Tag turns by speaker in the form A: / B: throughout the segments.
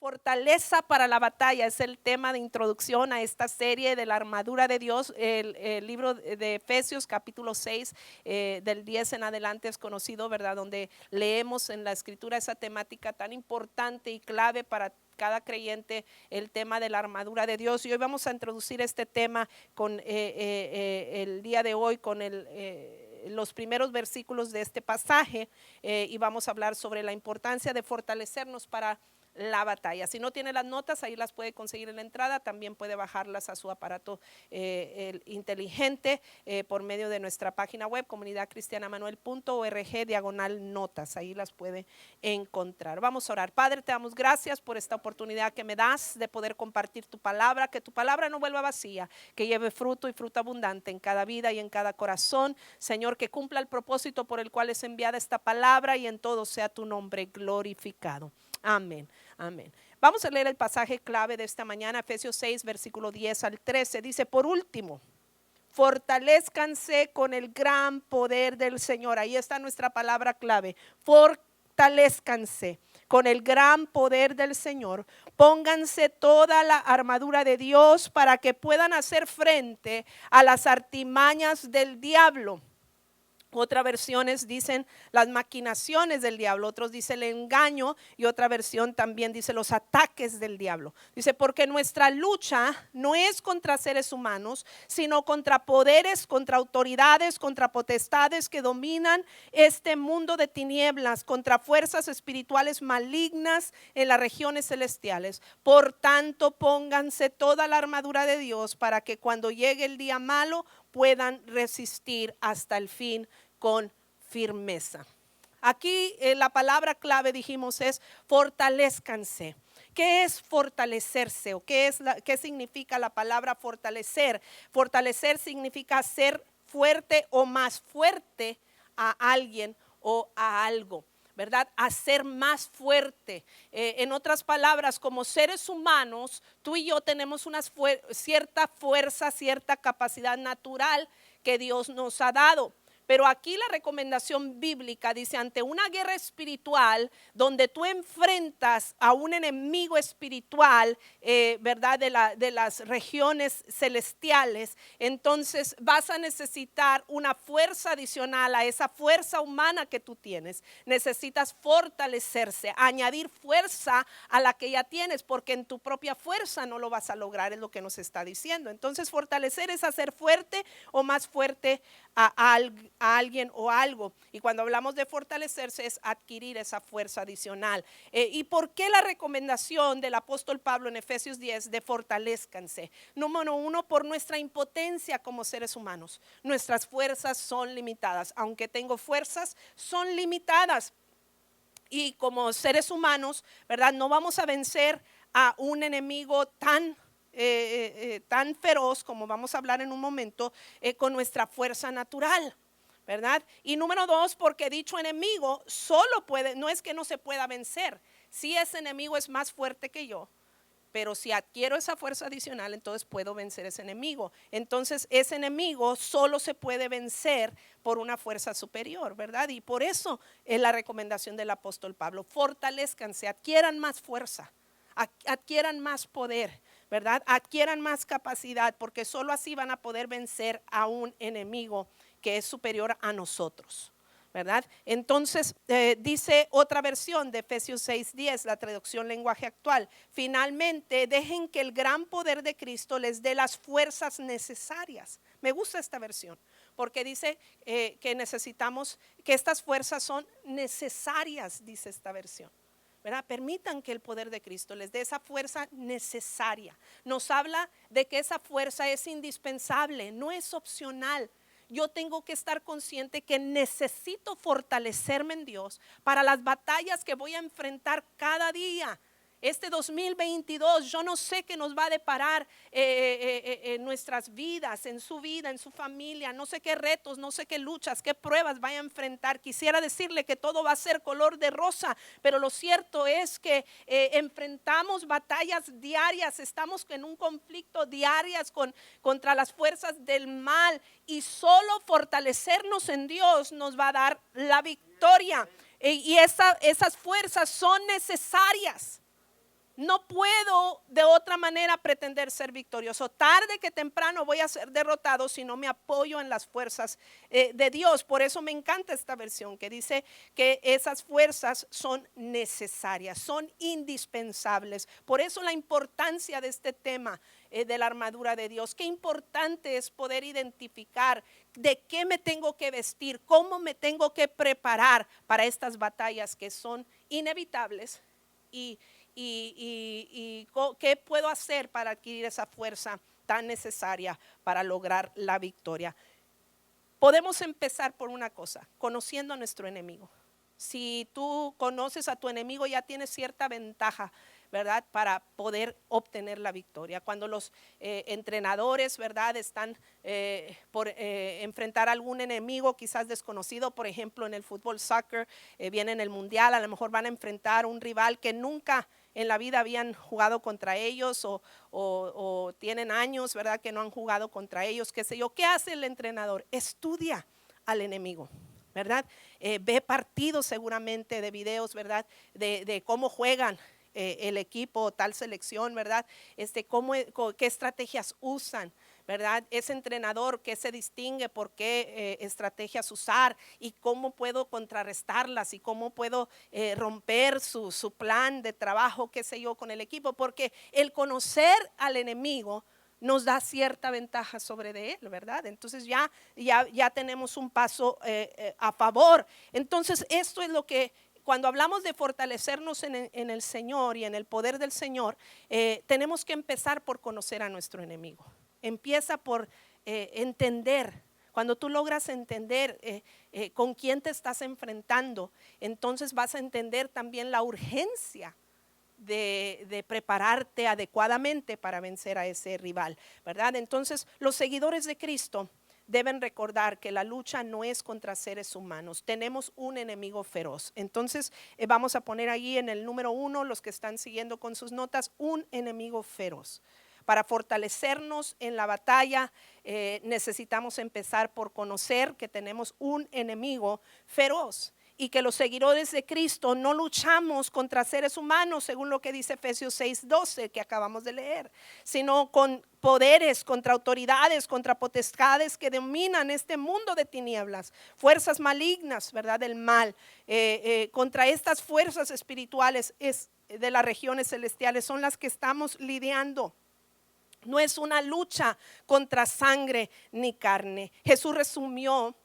A: Fortaleza para la batalla es el tema de introducción a esta serie de la armadura de Dios. El libro de Efesios capítulo 6 del 10 en adelante es conocido, ¿verdad? Donde leemos en la escritura esa temática tan importante y clave para cada creyente, el tema de la armadura de Dios. Y hoy vamos a introducir este tema con el día de hoy con los primeros versículos de este pasaje y vamos a hablar sobre la importancia de fortalecernos para la batalla. Si no tiene las notas, ahí las puede conseguir en la entrada. También puede bajarlas a su aparato inteligente por medio de nuestra página web comunidadcristianamanuel.org/notas. Ahí las puede encontrar. Vamos a orar. Padre, te damos gracias por esta oportunidad que me das de poder compartir tu palabra. Que tu palabra no vuelva vacía, que lleve fruto y fruto abundante en cada vida y en cada corazón. Señor, que cumpla el propósito por el cual es enviada esta palabra y en todo sea tu nombre glorificado. Amén. Amén. Vamos a leer el pasaje clave de esta mañana, Efesios 6, versículo 10 al 13. Dice, por último, fortalezcanse con el gran poder del Señor. Ahí está nuestra palabra clave. Fortalezcanse con el gran poder del Señor. Pónganse toda la armadura de Dios para que puedan hacer frente a las artimañas del diablo. Otras versiones dicen las maquinaciones del diablo, otros dicen el engaño y otra versión también dice los ataques del diablo. Dice, porque nuestra lucha no es contra seres humanos, sino contra poderes, contra autoridades, contra potestades que dominan este mundo de tinieblas, contra fuerzas espirituales malignas en las regiones celestiales. Por tanto, pónganse toda la armadura de Dios para que cuando llegue el día malo puedan resistir hasta el fin con firmeza. Aquí la palabra clave dijimos es fortalezcanse. ¿Qué es fortalecerse? ¿O qué significa la palabra fortalecer? Fortalecer significa ser fuerte o más fuerte a alguien o a algo, ¿verdad? Hacer más fuerte. En otras palabras, como seres humanos, tú y yo tenemos cierta fuerza, cierta capacidad natural que Dios nos ha dado. Pero aquí la recomendación bíblica dice, ante una guerra espiritual donde tú enfrentas a un enemigo espiritual, ¿verdad? De las regiones celestiales, entonces vas a necesitar una fuerza adicional a esa fuerza humana que tú tienes. Necesitas fortalecerse, añadir fuerza a la que ya tienes, porque en tu propia fuerza no lo vas a lograr, es lo que nos está diciendo. Entonces fortalecer es hacer fuerte o más fuerte a alguien o algo. Y cuando hablamos de fortalecerse es adquirir esa fuerza adicional. ¿Y por qué la recomendación del apóstol Pablo en Efesios 10 de fortalezcanse? Número uno, por nuestra impotencia como seres humanos. Nuestras fuerzas son limitadas. Aunque tengo fuerzas, son limitadas. Y como seres humanos, ¿verdad? No vamos a vencer a un enemigo tan feroz como vamos a hablar en un momento con nuestra fuerza natural, ¿verdad? Y número dos, porque dicho enemigo solo puede, no es que no se pueda vencer, si ese enemigo es más fuerte que yo, pero si adquiero esa fuerza adicional, entonces puedo vencer ese enemigo. Entonces ese enemigo solo se puede vencer por una fuerza superior, ¿verdad? Y por eso es la recomendación del apóstol Pablo, fortalezcanse, adquieran más fuerza, adquieran más poder, ¿verdad? Adquieran más capacidad, porque solo así van a poder vencer a un enemigo que es superior a nosotros, ¿verdad? Entonces dice otra versión de Efesios 6:10, la traducción lenguaje actual, finalmente dejen que el gran poder de Cristo les dé las fuerzas necesarias. Me gusta esta versión porque dice que necesitamos, que estas fuerzas son necesarias, dice esta versión, ¿verdad? Permitan que el poder de Cristo les dé esa fuerza necesaria. Nos habla de que esa fuerza es indispensable, no es opcional. Yo tengo que estar consciente que necesito fortalecerme en Dios para las batallas que voy a enfrentar cada día. Este 2022 yo no sé qué nos va a deparar en nuestras vidas, en su vida, en su familia. No sé qué retos, no sé qué luchas, qué pruebas vaya a enfrentar. Quisiera decirle que todo va a ser color de rosa, pero lo cierto es que enfrentamos batallas diarias, estamos en un conflicto diarias contra las fuerzas del mal, y solo fortalecernos en Dios nos va a dar la victoria. Y esas fuerzas son necesarias. No puedo de otra manera pretender ser victorioso. Tarde que temprano voy a ser derrotado si no me apoyo en las fuerzas de Dios. Por eso me encanta esta versión que dice que esas fuerzas son necesarias, son indispensables. Por eso la importancia de este tema de la armadura de Dios. Qué importante es poder identificar de qué me tengo que vestir, cómo me tengo que preparar para estas batallas que son inevitables y qué puedo hacer para adquirir esa fuerza tan necesaria para lograr la victoria. Podemos empezar por una cosa, conociendo a nuestro enemigo. Si tú conoces a tu enemigo, ya tienes cierta ventaja, ¿verdad? Para poder obtener la victoria. Cuando los entrenadores, ¿verdad? Están por enfrentar a algún enemigo quizás desconocido, por ejemplo en el fútbol, soccer, viene en el mundial, a lo mejor van a enfrentar un rival que nunca en la vida habían jugado contra ellos o tienen años, ¿verdad? Que no han jugado contra ellos, qué sé yo. ¿Qué hace el entrenador? Estudia al enemigo, ¿verdad? Ve partidos seguramente de videos, ¿verdad? De cómo juegan el equipo, tal selección, ¿verdad? Qué estrategias usan, ¿verdad? Ese entrenador que se distingue por qué estrategias usar y cómo puedo contrarrestarlas y cómo puedo romper su plan de trabajo, qué sé yo, con el equipo, porque el conocer al enemigo nos da cierta ventaja sobre de él, ¿verdad? Entonces ya tenemos un paso a favor. Entonces esto es lo que cuando hablamos de fortalecernos en el Señor y en el poder del Señor, tenemos que empezar por conocer a nuestro enemigo. Empieza por entender. Cuando tú logras entender con quién te estás enfrentando, entonces vas a entender también la urgencia de prepararte adecuadamente para vencer a ese rival, ¿verdad? Entonces los seguidores de Cristo deben recordar que la lucha no es contra seres humanos. Tenemos un enemigo feroz. Entonces vamos a poner ahí en el número 1, los que están siguiendo con sus notas, un enemigo feroz. Para fortalecernos en la batalla necesitamos empezar por conocer que tenemos un enemigo feroz. Y que los seguidores de Cristo no luchamos contra seres humanos, según lo que dice Efesios 6:12 que acabamos de leer, sino con poderes, contra autoridades, contra potestades que dominan este mundo de tinieblas, fuerzas malignas, ¿verdad? Del mal. Contra estas fuerzas espirituales de las regiones celestiales son las que estamos lidiando. No es una lucha contra sangre ni carne. Jesús resumió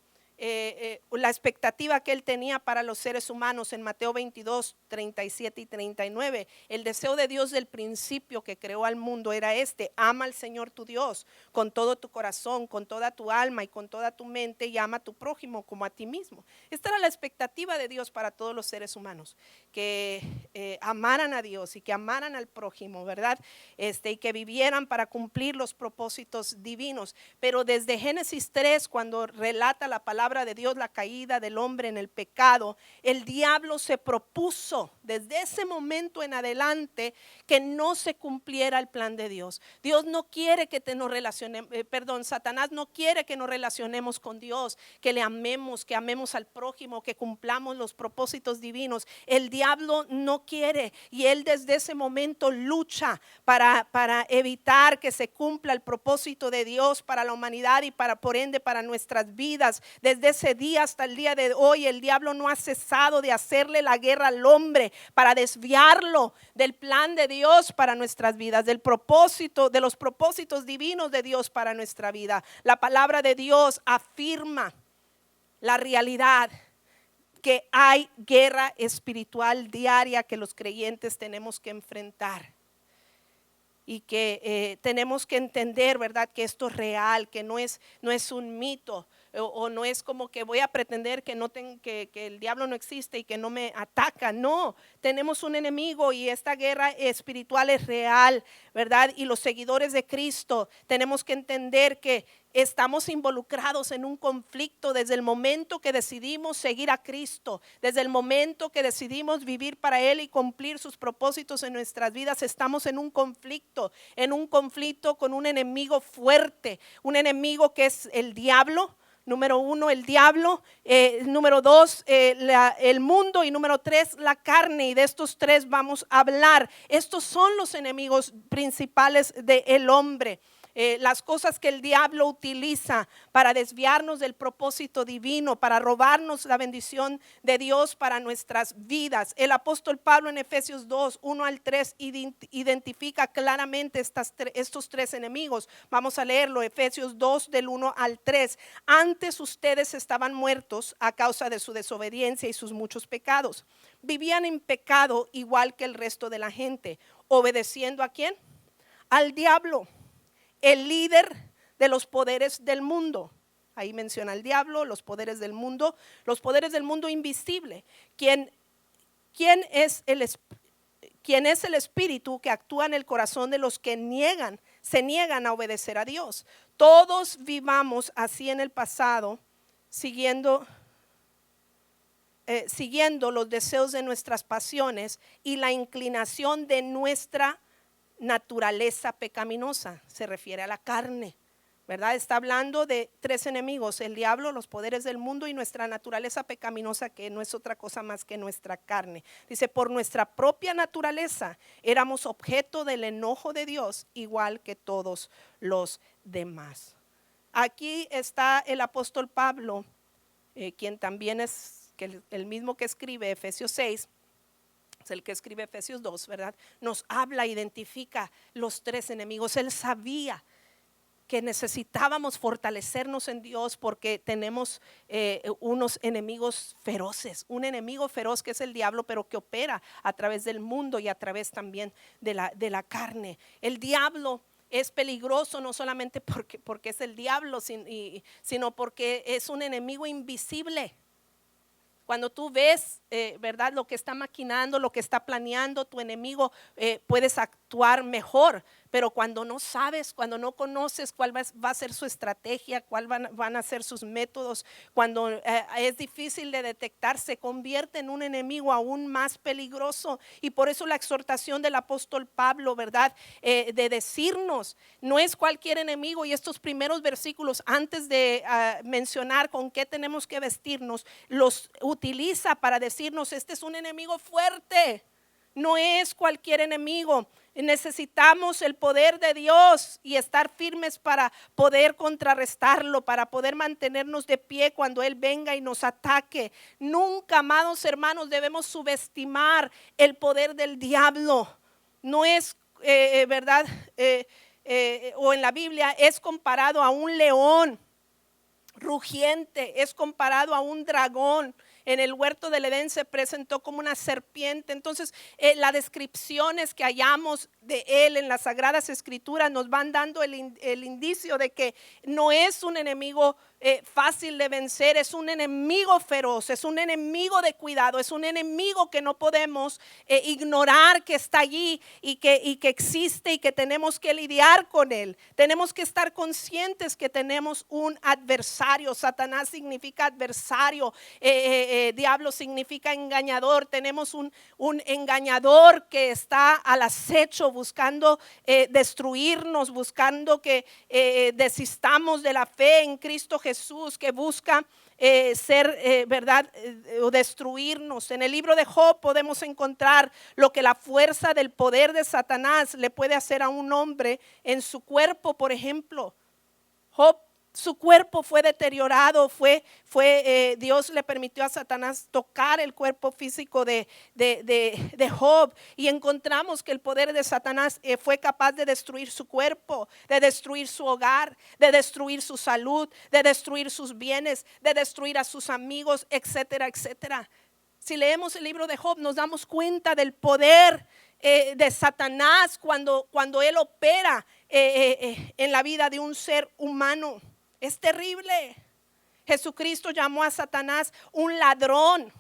A: la expectativa que él tenía para los seres humanos en Mateo 22, 37 y 39. El deseo de Dios del principio que creó al mundo era ama al Señor tu Dios con todo tu corazón, con toda tu alma y con toda tu mente, y ama a tu prójimo como a ti mismo. Esta era la expectativa de Dios para todos los seres humanos, que amaran a Dios y que amaran al prójimo, ¿verdad? Y que vivieran para cumplir los propósitos divinos. Pero desde Génesis 3, cuando relata la palabra de Dios, la caída del hombre en el pecado, el diablo se propuso desde ese momento en adelante que no se cumpliera el plan de Dios. Dios no quiere que nos relacionemos, Satanás no quiere que nos relacionemos con Dios, que le amemos, que amemos al prójimo, que cumplamos los propósitos divinos. El diablo no quiere, y él desde ese momento lucha para evitar que se cumpla el propósito de Dios para la humanidad y por ende para nuestras vidas. Desde ese día hasta el día de hoy, el diablo no ha cesado de hacerle la guerra al hombre para desviarlo del plan de Dios para nuestras vidas, de los propósitos divinos de Dios para nuestra vida. La palabra de Dios afirma la realidad que hay guerra espiritual diaria que los creyentes tenemos que enfrentar. Y que tenemos que entender, ¿verdad? Que esto es real, que no es un mito, o no es como que voy a pretender que el diablo no existe y que no me ataca. No, tenemos un enemigo y esta guerra espiritual es real, ¿verdad? Y los seguidores de Cristo tenemos que entender que estamos involucrados en un conflicto desde el momento que decidimos seguir a Cristo, desde el momento que decidimos vivir para Él y cumplir sus propósitos en nuestras vidas. Estamos en un conflicto con un enemigo fuerte, un enemigo que es el diablo, Número 1, el diablo. Número 2, el mundo. Y número 3, la carne. Y de estos 3 vamos a hablar. Estos son los enemigos principales del hombre. Las cosas que el diablo utiliza para desviarnos del propósito divino, para robarnos la bendición de Dios para nuestras vidas. El apóstol Pablo en Efesios 2, 1 al 3 identifica claramente estos 3 enemigos. Vamos a leerlo, Efesios 2 del 1 al 3. Antes ustedes estaban muertos a causa de su desobediencia y sus muchos pecados. Vivían en pecado igual que el resto de la gente. ¿Obedeciendo a quién? Al diablo, el líder de los poderes del mundo. Ahí menciona el diablo, los poderes del mundo invisible. ¿Quién es el espíritu que actúa en el corazón de los que se niegan a obedecer a Dios? Todos vivamos así en el pasado, siguiendo los deseos de nuestras pasiones y la inclinación de nuestra naturaleza pecaminosa. Se refiere a la carne, ¿verdad? Está hablando de 3 enemigos: el diablo, los poderes del mundo y nuestra naturaleza pecaminosa, que no es otra cosa más que nuestra carne. Dice, por nuestra propia naturaleza éramos objeto del enojo de Dios, igual que todos los demás. Aquí está el apóstol Pablo, quien también es el mismo que escribe Efesios 6, es el que escribe Efesios 2, ¿verdad? Nos habla, identifica los 3 enemigos. Él sabía que necesitábamos fortalecernos en Dios porque tenemos unos enemigos feroces. Un enemigo feroz que es el diablo, pero que opera a través del mundo y a través también de la carne. El diablo es peligroso no solamente porque es el diablo, sino porque es un enemigo invisible. Cuando tú ves, ¿verdad?, lo que está maquinando, lo que está planeando tu enemigo, puedes actuar mejor. Pero cuando no sabes, cuando no conoces cuál va a ser su estrategia, cuál van a ser sus métodos, cuando es difícil de detectar, se convierte en un enemigo aún más peligroso. Y por eso la exhortación del apóstol Pablo, ¿verdad?, de decirnos, no es cualquier enemigo. Y estos primeros versículos, antes de mencionar con qué tenemos que vestirnos, los utiliza para decirnos, este es un enemigo fuerte, no es cualquier enemigo. Necesitamos el poder de Dios y estar firmes para poder contrarrestarlo, para poder mantenernos de pie cuando Él venga y nos ataque. Nunca, amados hermanos, debemos subestimar el poder del diablo. No es, ¿verdad? O en la Biblia es comparado a un león rugiente, es comparado a un dragón. En el huerto del Edén se presentó como una serpiente. Entonces las descripciones que hallamos de él en las Sagradas Escrituras nos van dando el indicio de que no es un enemigo fácil de vencer, es un enemigo feroz, es un enemigo de cuidado, es un enemigo que no podemos ignorar, que está allí y que existe y que tenemos que lidiar con él. Tenemos que estar conscientes que tenemos un adversario. Satanás significa adversario, diablo significa engañador. Tenemos un engañador que está al acecho buscando destruirnos, buscando que desistamos de la fe en Cristo Jesús, que busca verdad, o destruirnos. En el libro de Job podemos encontrar lo que la fuerza del poder de Satanás le puede hacer a un hombre en su cuerpo. Por ejemplo, Job, su cuerpo fue deteriorado, Dios le permitió a Satanás tocar el cuerpo físico de Job, y encontramos que el poder de Satanás fue capaz de destruir su cuerpo, de destruir su hogar, de destruir su salud, de destruir sus bienes, de destruir a sus amigos, etcétera, etcétera. Si leemos el libro de Job, nos damos cuenta del poder de Satanás cuando él opera en la vida de un ser humano. Es terrible. Jesucristo llamó a Satanás un ladrón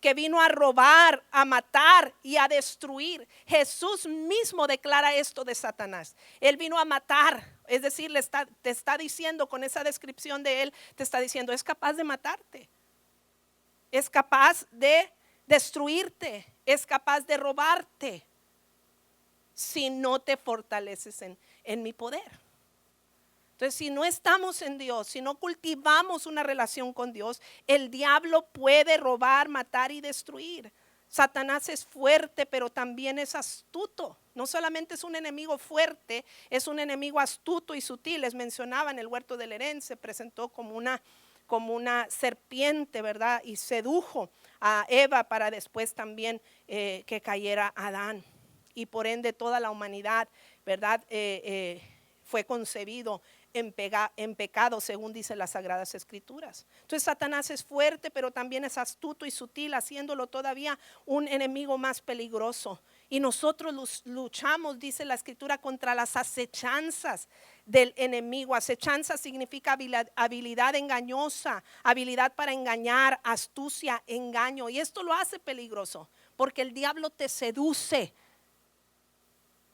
A: que vino a robar, a matar y a destruir. Jesús mismo declara esto de Satanás. Él vino a matar, es decir, te está diciendo con esa descripción de él, te está diciendo, es capaz de matarte, es capaz de destruirte, es capaz de robarte si no te fortaleces en mi poder. Entonces, si no estamos en Dios, si no cultivamos una relación con Dios, el diablo puede robar, matar y destruir. Satanás es fuerte, pero también es astuto. No solamente es un enemigo fuerte, es un enemigo astuto y sutil. Les mencionaba en el huerto del Edén, se presentó como una serpiente, ¿verdad? Y sedujo a Eva para después también que cayera Adán. Y por ende toda la humanidad, ¿verdad? Fue concebido en pecado, según dicen las Sagradas Escrituras. Entonces Satanás es fuerte, pero también es astuto y sutil, haciéndolo todavía un enemigo más peligroso. Y nosotros luchamos, dice la Escritura, contra las acechanzas del enemigo. Acechanza significa habilidad engañosa, habilidad para engañar, astucia, engaño. Y esto lo hace peligroso, porque el diablo te seduce.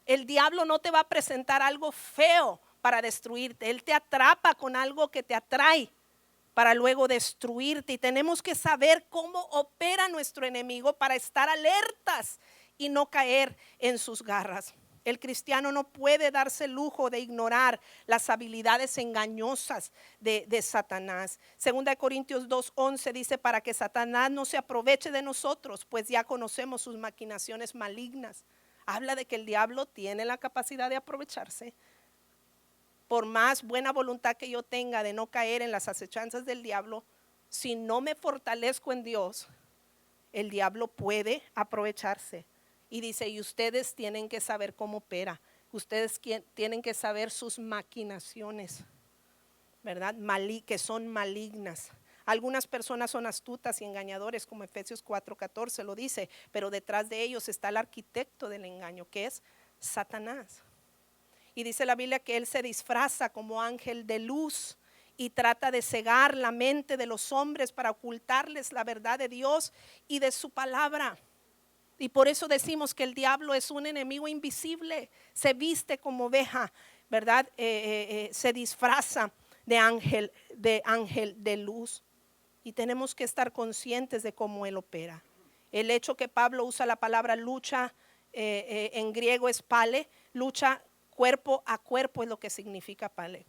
A: El diablo no te va a presentar algo feo para destruirte. Él te atrapa con algo que te atrae para luego destruirte. Y tenemos que saber cómo opera nuestro enemigo para estar alertas y no caer en sus garras. El cristiano no puede darse el lujo de ignorar las habilidades engañosas de Satanás. Segunda de Corintios 2:11 dice: para que Satanás no se aproveche de nosotros, pues ya conocemos sus maquinaciones malignas. Habla de que el diablo tiene la capacidad de aprovecharse. Por más buena voluntad que yo tenga de no caer en las acechanzas del diablo, si no me fortalezco en Dios, el diablo puede aprovecharse. Y dice, y ustedes tienen que saber cómo opera. Ustedes tienen que saber sus maquinaciones, ¿verdad? Que son malignas. Algunas personas son astutas y engañadores, como Efesios 4:14 lo dice, pero detrás de ellos está el arquitecto del engaño, que es Satanás. Y dice la Biblia que él se disfraza como ángel de luz y trata de cegar la mente de los hombres para ocultarles la verdad de Dios y de su palabra. Y por eso decimos que el diablo es un enemigo invisible, se viste como oveja, ¿verdad? Se disfraza de ángel de luz. Y tenemos que estar conscientes de cómo él opera. El hecho que Pablo usa la palabra lucha, en griego es pale, lucha cuerpo a cuerpo es lo que significa pale.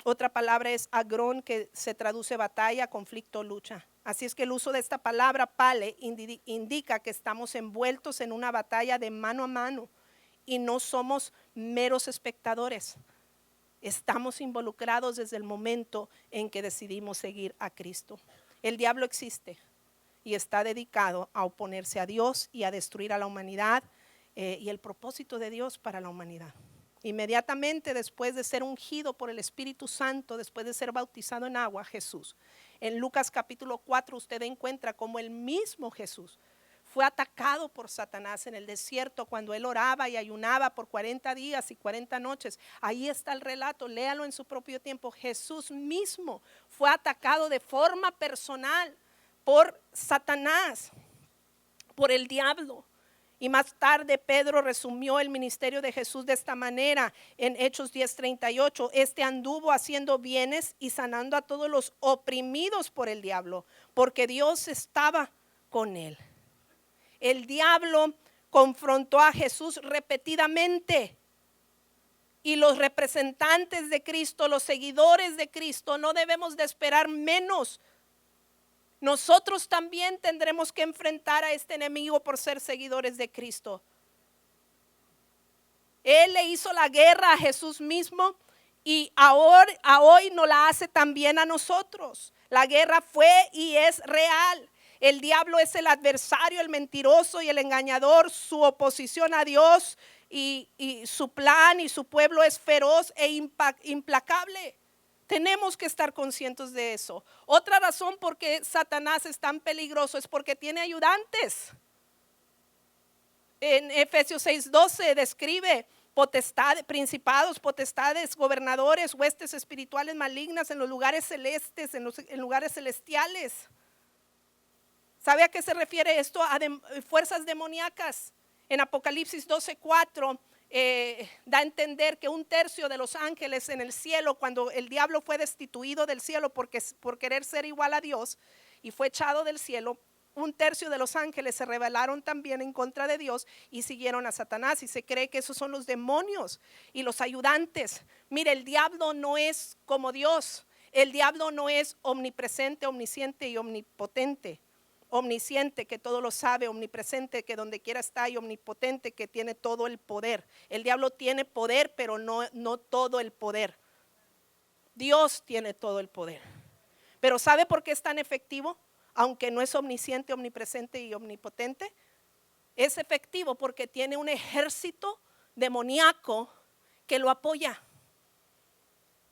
A: Otra palabra es agrón, que se traduce batalla, conflicto, lucha. Así es que el uso de esta palabra pale indica que estamos envueltos en una batalla de mano a mano y no somos meros espectadores. Estamos involucrados desde el momento en que decidimos seguir a Cristo. El diablo existe y está dedicado a oponerse a Dios y a destruir a la humanidad y el propósito de Dios para la humanidad. Inmediatamente después de ser ungido por el Espíritu Santo, después de ser bautizado en agua, Jesús, en Lucas capítulo 4 usted encuentra como el mismo Jesús fue atacado por Satanás en el desierto cuando él oraba y ayunaba por 40 días y 40 noches. Ahí está el relato, léalo en su propio tiempo. Jesús mismo fue atacado de forma personal por Satanás, por el diablo. Y más tarde Pedro resumió el ministerio de Jesús de esta manera en Hechos 10:38. Este anduvo haciendo bienes y sanando a todos los oprimidos por el diablo, porque Dios estaba con él. El diablo confrontó a Jesús repetidamente. Y los representantes de Cristo, los seguidores de Cristo, no debemos de esperar menos. Nosotros también tendremos que enfrentar a este enemigo por ser seguidores de Cristo. Él le hizo la guerra a Jesús mismo y hoy nos la hace también a nosotros. La guerra fue y es real. El diablo es el adversario, el mentiroso y el engañador. Su oposición a Dios y su plan y su pueblo es feroz e implacable. Tenemos que estar conscientes de eso. Otra razón por qué Satanás es tan peligroso es porque tiene ayudantes. En Efesios 6:12 describe principados, potestades, gobernadores, huestes espirituales malignas en los lugares celestes, en lugares celestiales. ¿Sabe a qué se refiere esto? A fuerzas demoníacas. En Apocalipsis 12:4 da a entender que 1/3 de los ángeles en el cielo, cuando el diablo fue destituido del cielo por querer ser igual a Dios y fue echado del cielo, un tercio de los ángeles se rebelaron también en contra de Dios y siguieron a Satanás. Y se cree que esos son los demonios y los ayudantes. Mire, el diablo no es como Dios. El diablo no es omnipresente, omnisciente y omnipotente. Omnisciente, que todo lo sabe, omnipresente, que donde quiera está, y omnipotente, que tiene todo el poder. El diablo tiene poder, pero no todo el poder. Dios tiene todo el poder. Pero ¿sabe por qué es tan efectivo? Aunque no es omnisciente, omnipresente y omnipotente. Es efectivo porque tiene un ejército demoníaco que lo apoya.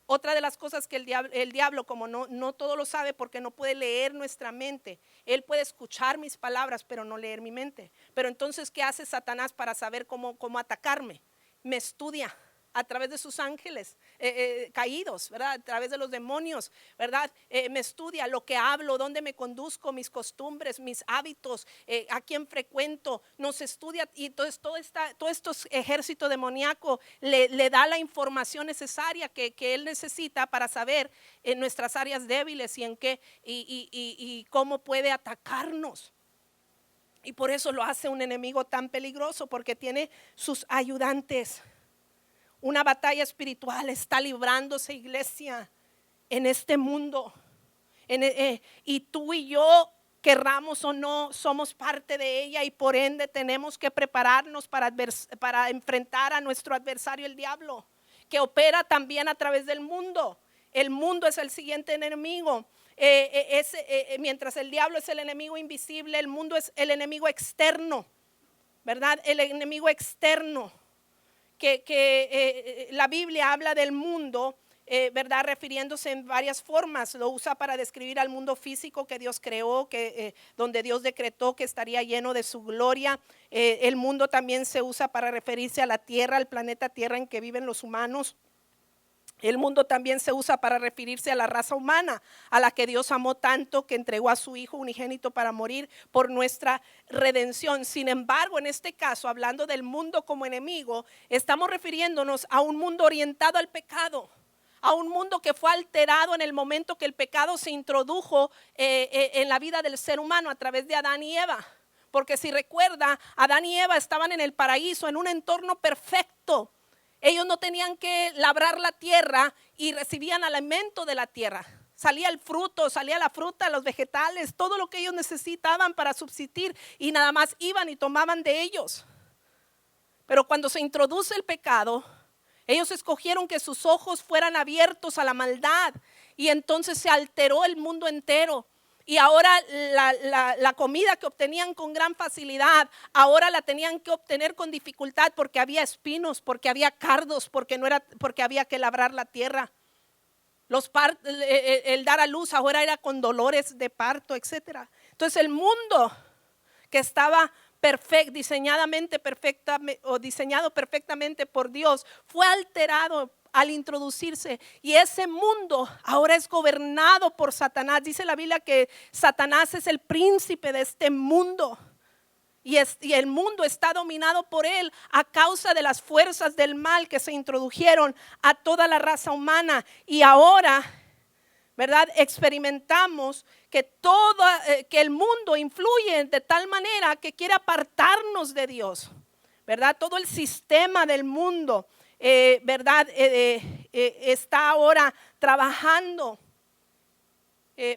A: Otra de las cosas que el diablo, como no todo lo sabe porque no puede leer nuestra mente. Él puede escuchar mis palabras, pero no leer mi mente. Pero entonces, ¿qué hace Satanás para saber cómo atacarme? Me estudia a través de sus ángeles caídos, ¿verdad? A través de los demonios, ¿verdad? Me estudia lo que hablo, dónde me conduzco, mis costumbres, mis hábitos, a quién frecuento. Nos estudia y entonces todo estos ejército demoníaco le da la información necesaria que él necesita para saber en nuestras áreas débiles y en qué y cómo puede atacarnos. Y por eso lo hace un enemigo tan peligroso, porque tiene sus ayudantes. Una batalla espiritual está librándose, iglesia, en este mundo. Y tú y yo, querramos o no, somos parte de ella, y por ende tenemos que prepararnos para enfrentar a nuestro adversario, el diablo, que opera también a través del mundo. El mundo es el siguiente enemigo. Mientras el diablo es el enemigo invisible, el mundo es el enemigo externo, ¿verdad? El enemigo externo. Que la Biblia habla del mundo, ¿verdad? Refiriéndose en varias formas. Lo usa para describir al mundo físico que Dios creó, donde Dios decretó que estaría lleno de su gloria. El mundo también se usa para referirse a la tierra, al planeta Tierra en que viven los humanos. El mundo también se usa para referirse a la raza humana, a la que Dios amó tanto que entregó a su Hijo unigénito para morir por nuestra redención. Sin embargo, en este caso, hablando del mundo como enemigo, estamos refiriéndonos a un mundo orientado al pecado, a un mundo que fue alterado en el momento que el pecado se introdujo en la vida del ser humano a través de Adán y Eva. Porque si recuerda, Adán y Eva estaban en el paraíso, en un entorno perfecto. Ellos no tenían que labrar la tierra y recibían alimento de la tierra. Salía el fruto, salía la fruta, los vegetales, todo lo que ellos necesitaban para subsistir, y nada más iban y tomaban de ellos. Pero cuando se introduce el pecado, ellos escogieron que sus ojos fueran abiertos a la maldad, y entonces se alteró el mundo entero. Y ahora la comida que obtenían con gran facilidad, ahora la tenían que obtener con dificultad, porque había espinos, porque había cardos, porque había que labrar la tierra. El dar a luz ahora era con dolores de parto, etcétera. Entonces el mundo que estaba diseñado perfectamente por Dios fue alterado al introducirse, y ese mundo ahora es gobernado por Satanás. Dice la Biblia que Satanás es el príncipe de este mundo, y el mundo está dominado por él a causa de las fuerzas del mal que se introdujeron a toda la raza humana. Y ahora, ¿verdad? Experimentamos que el mundo influye de tal manera que quiere apartarnos de Dios, ¿verdad? Todo el sistema del mundo, ¿verdad? Está ahora trabajando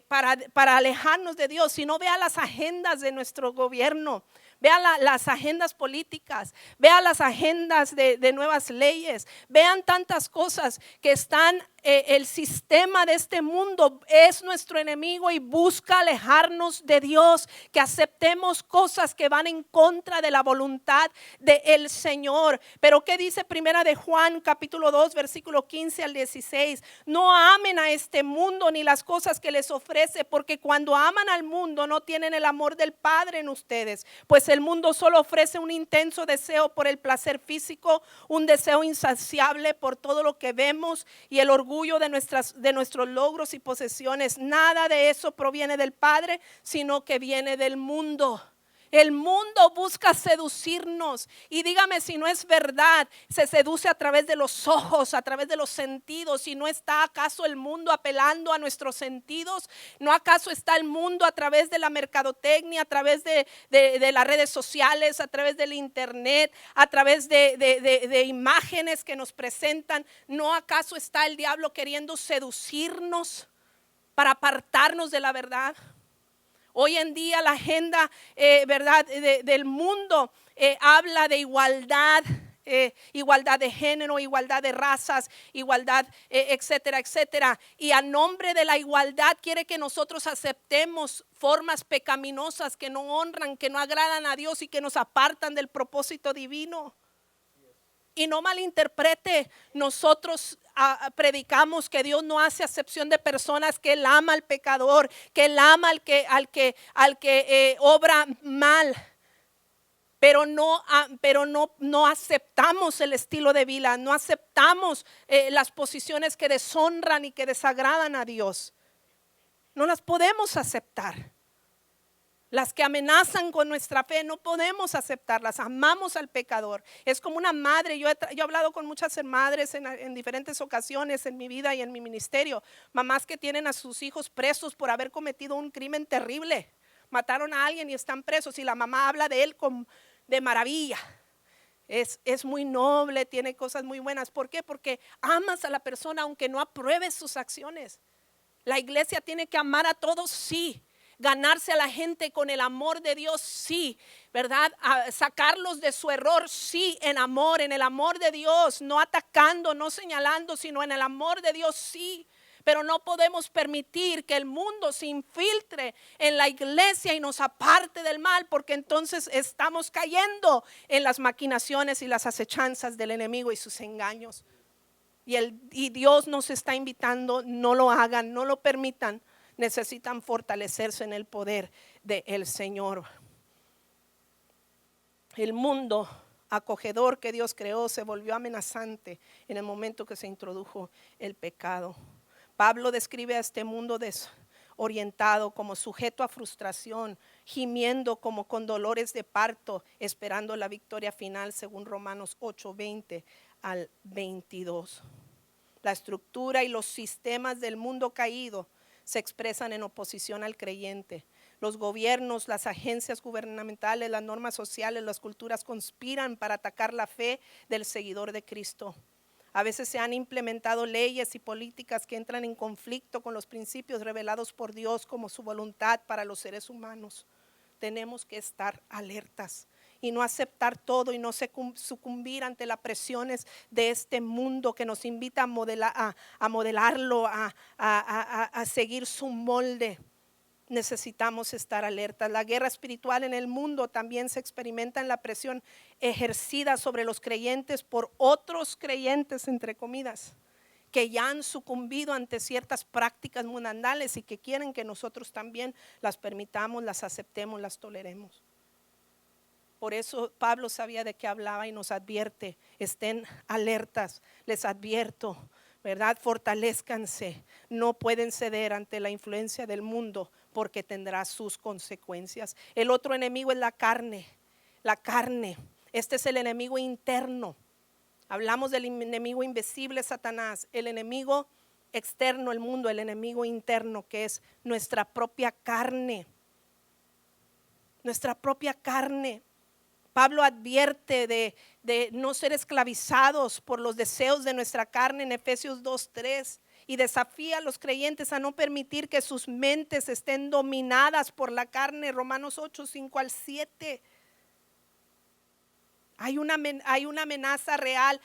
A: para alejarnos de Dios. Si no, vea las agendas de nuestro gobierno, vea las agendas políticas, vea las agendas de nuevas leyes, vean tantas cosas que están. El sistema de este mundo es nuestro enemigo y busca alejarnos de Dios, que aceptemos cosas que van en contra de la voluntad del Señor. Pero ¿qué dice Primera de Juan capítulo 2 versículo 15 al 16? No amen a este mundo ni las cosas que les ofrece, porque cuando aman al mundo no tienen el amor del Padre en ustedes. Pues el mundo solo ofrece un intenso deseo por el placer físico, un deseo insaciable por todo lo que vemos y el orgullo de nuestros logros y posesiones. Nada de eso proviene del Padre, sino que viene del mundo. El mundo busca seducirnos y dígame si no es verdad, se seduce a través de los ojos, a través de los sentidos. ¿Y no está acaso el mundo apelando a nuestros sentidos? ¿No acaso está el mundo a través de la mercadotecnia, a través de las redes sociales, a través del internet, a través de imágenes que nos presentan? ¿No acaso está el diablo queriendo seducirnos para apartarnos de la verdad? Hoy en día la agenda verdad, del mundo habla de igualdad, igualdad de género, igualdad de razas, igualdad, etcétera, etcétera. Y a nombre de la igualdad quiere que nosotros aceptemos formas pecaminosas que no honran, que no agradan a Dios y que nos apartan del propósito divino. Y no malinterprete, nosotros predicamos que Dios no hace acepción de personas, que Él ama al pecador, que Él ama al que obra mal. Pero no aceptamos el estilo de vida, no aceptamos las posiciones que deshonran y que desagradan a Dios. No las podemos aceptar. Las que amenazan con nuestra fe no podemos aceptarlas. Amamos al pecador. Es como una madre. Yo he hablado con muchas madres en diferentes ocasiones en mi vida y en mi ministerio. Mamás que tienen a sus hijos presos por haber cometido un crimen terrible. Mataron a alguien y están presos y la mamá habla de él de maravilla. Es muy noble, tiene cosas muy buenas. ¿Por qué? Porque amas a la persona aunque no apruebes sus acciones. La iglesia tiene que amar a todos, sí. Ganarse a la gente con el amor de Dios, sí, ¿verdad? Sacarlos de su error, sí, en el amor de Dios, no atacando, no señalando, sino en el amor de Dios, sí. Pero no podemos permitir que el mundo se infiltre en la iglesia y nos aparte del mal, porque entonces estamos cayendo en las maquinaciones y las acechanzas del enemigo y sus engaños. Y Dios nos está invitando, no lo hagan, no lo permitan. Necesitan fortalecerse en el poder del Señor. El mundo acogedor que Dios creó se volvió amenazante en el momento que se introdujo el pecado. Pablo describe a este mundo desorientado como sujeto a frustración, gimiendo como con dolores de parto, esperando la victoria final según Romanos 8:20 al 22. La estructura y los sistemas del mundo caído se expresan en oposición al creyente. Los gobiernos, las agencias gubernamentales, las normas sociales, las culturas conspiran para atacar la fe del seguidor de Cristo. A veces se han implementado leyes y políticas que entran en conflicto con los principios revelados por Dios como su voluntad para los seres humanos. Tenemos que estar alertas y no aceptar todo y no sucumbir ante las presiones de este mundo que nos invita a modelarlo, a seguir su molde. Necesitamos estar alertas. La guerra espiritual en el mundo también se experimenta en la presión ejercida sobre los creyentes por otros creyentes, entre comillas, que ya han sucumbido ante ciertas prácticas mundanales y que quieren que nosotros también las permitamos, las aceptemos, las toleremos. Por eso Pablo sabía de qué hablaba y nos advierte, estén alertas, les advierto, ¿verdad? Fortalezcanse, no pueden ceder ante la influencia del mundo porque tendrá sus consecuencias. El otro enemigo es la carne, este es el enemigo interno. Hablamos del enemigo invisible, Satanás, el enemigo externo, el mundo, el enemigo interno que es nuestra propia carne. Nuestra propia carne. Pablo advierte de no ser esclavizados por los deseos de nuestra carne en Efesios 2:3 y desafía a los creyentes a no permitir que sus mentes estén dominadas por la carne. Romanos 8:5 al 7. Hay una amenaza real,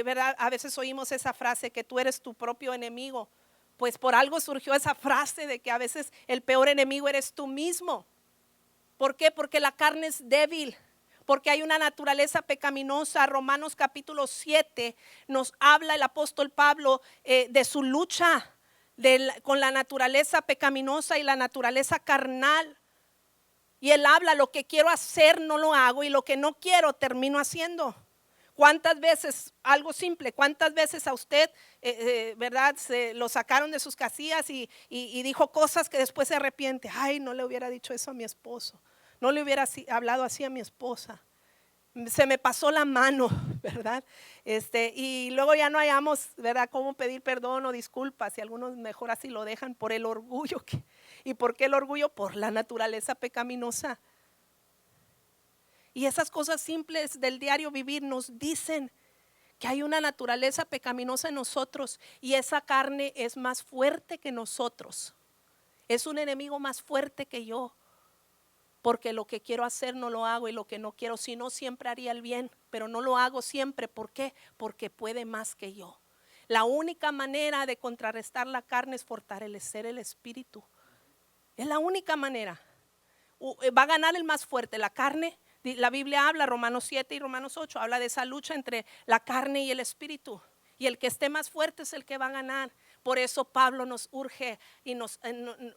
A: ¿verdad? A veces oímos esa frase que tú eres tu propio enemigo. Pues por algo surgió esa frase de que a veces el peor enemigo eres tú mismo. ¿Por qué? Porque la carne es débil. Porque hay una naturaleza pecaminosa. Romanos capítulo 7 nos habla el apóstol Pablo de su lucha con la naturaleza pecaminosa y la naturaleza carnal. Y él habla, lo que quiero hacer no lo hago y lo que no quiero termino haciendo. ¿Cuántas veces, algo simple, cuántas veces a usted, verdad, se lo sacaron de sus casillas y dijo cosas que después se arrepiente? Ay, no le hubiera dicho eso a mi esposo. no le hubiera hablado así a mi esposa. Se me pasó la mano, ¿verdad? Y luego ya no hallamos, ¿verdad?, cómo pedir perdón o disculpas, y algunos mejor así lo dejan por el orgullo. ¿Y por qué el orgullo? Por la naturaleza pecaminosa. Y esas cosas simples del diario vivir nos dicen que hay una naturaleza pecaminosa en nosotros, y esa carne es más fuerte que nosotros. Es un enemigo más fuerte que yo. Porque lo que quiero hacer no lo hago, y lo que no quiero, si no, siempre haría el bien, pero no lo hago siempre. ¿Por qué? Porque puede más que yo. La única manera de contrarrestar la carne es fortalecer el espíritu. Es la única manera. Va a ganar el más fuerte. La carne, la Biblia habla, Romanos 7 y Romanos 8, habla de esa lucha entre la carne y el espíritu. Y el que esté más fuerte es el que va a ganar. Por eso Pablo nos urge y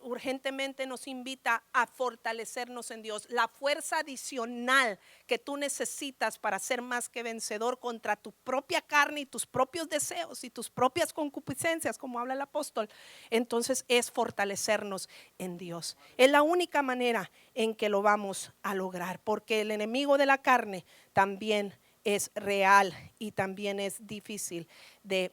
A: urgentemente nos invita a fortalecernos en Dios. La fuerza adicional que tú necesitas para ser más que vencedor contra tu propia carne y tus propios deseos y tus propias concupiscencias, como habla el apóstol, entonces es fortalecernos en Dios. Es la única manera en que lo vamos a lograr, porque el enemigo de la carne también es real y también es difícil de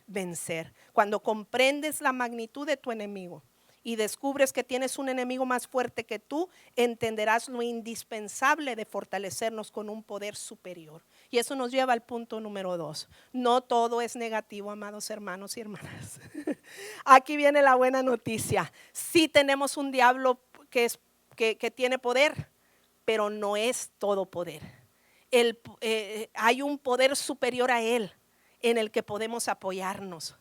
A: vencer. Cuando comprendes la magnitud de tu enemigo y descubres que tienes un enemigo más fuerte que tú, entenderás lo indispensable de fortalecernos con un poder superior. Y eso nos lleva al punto número 2. No todo es negativo, amados hermanos y hermanas. Aquí viene la buena noticia. Sí tenemos un diablo que tiene poder, pero no es todo poder. Hay un poder superior a él en el que podemos apoyarnos.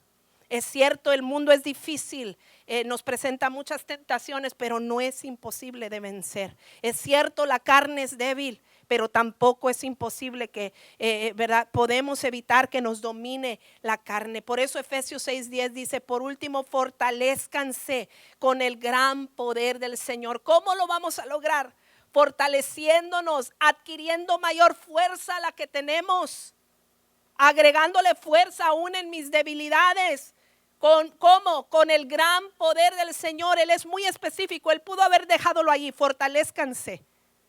A: Es cierto, el mundo es difícil, nos presenta muchas tentaciones, pero no es imposible de vencer. Es cierto, la carne es débil, pero tampoco es imposible que, ¿verdad?, podemos evitar que nos domine la carne. Por eso Efesios 6:10 dice: por último, fortalezcanse con el gran poder del Señor. ¿Cómo lo vamos a lograr? Fortaleciéndonos, adquiriendo mayor fuerza a la que tenemos, agregándole fuerza aún en mis debilidades. ¿Cómo? Con el gran poder del Señor. Él es muy específico. Él pudo haber dejadolo allí: fortalezcanse,